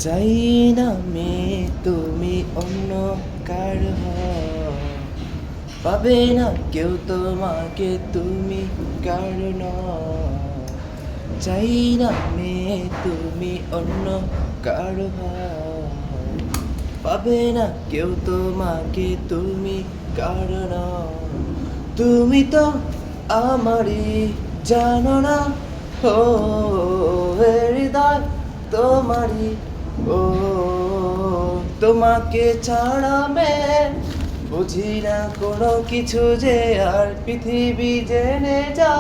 চাই না মেয়ে তুমি অন্য কার হও। পাবে না কেউ তোমাকে তুমি কার নও। চাই না মেয়ে তুমি অন্য কার হও। পাবে না কেউ তোমাকে তুমি কার নও। তুমি তো আমারই জানো না, ও হৃদয় তোমারই, ও তোমাকে ছাড়া মেয়ে বুঝি না কোনো কিছু যে আর পৃথিবী জেনে যা।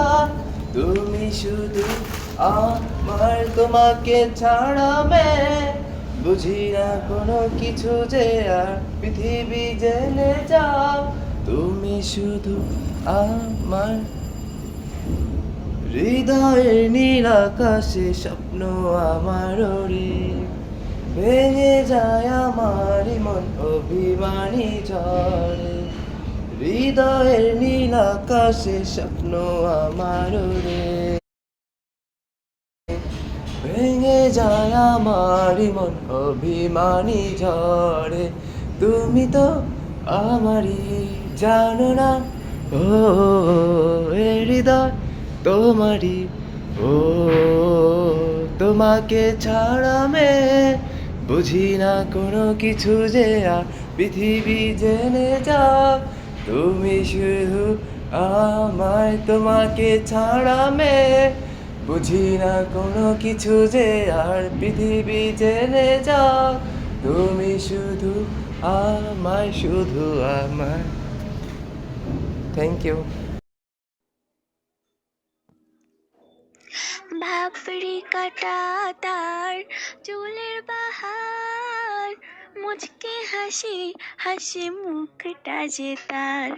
তুমি শুধু আমার, তোমাকে ছাড়া মেয়ে বুঝি না কোনো কিছু যে আর পৃথিবী জেনে যা। তুমি শুধু আমার হৃদয়ের নীল আকাশে স্বপ্ন আমার রে। ভেঙে যায় আমার মন অভিমানী ঝড়ে। হৃদয়ের নীল আকাশে স্বপ্ন আমার রে। ভেঙে যায় আমার মন অভিমানী ঝড়ে। তুমি তো আমারই জানো না, ও হৃদয় তোমারই, ও তোমাকে ছাড়া মেয়ে বুঝি না কোনো কিছু যে আর পৃথিবী জেনে যা। তুমি শুধু আমায়, তোমাকে ছাড়া মেয়ে বুঝি না কোনো কিছু যে আর পৃথিবী জেনে যা। তুমি শুধু আমায়, শুধু আমায়। Thank you. ভাবরি কাটা তার চুলের বাহার, মুচকে হাসি হাসি মুখটা যে তার।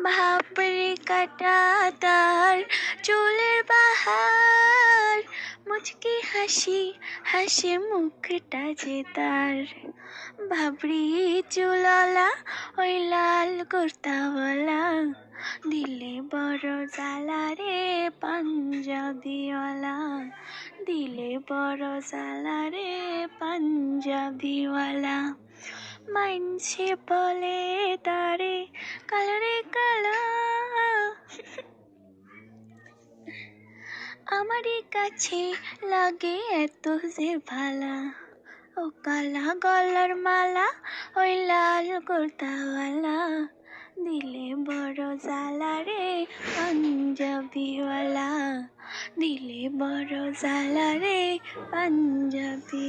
ভাবরি কাটা তার চুলের বাহার, মুচকি হাসি হাসি মুখটা যে তার। ভাবরি চুললা ওই লাল কুর্তাওয়ালা, দিলে বড় জ্বালা রে পাঞ্জাবিওয়ালা, দিলে বড় জ্বালা রে পাঞ্জাবিওয়ালা। মাইনছে বলে তারে কালারে কালা, আমারই কাছে লাগে এত যে ভালা। ও কালা গলার মালা ওই লাল কুর্তাওয়ালা, দিলে বড় জ্বালা রে পাঞ্জাবিওয়ালা, দিলে বড় জ্বালা রে পাঞ্জাবি।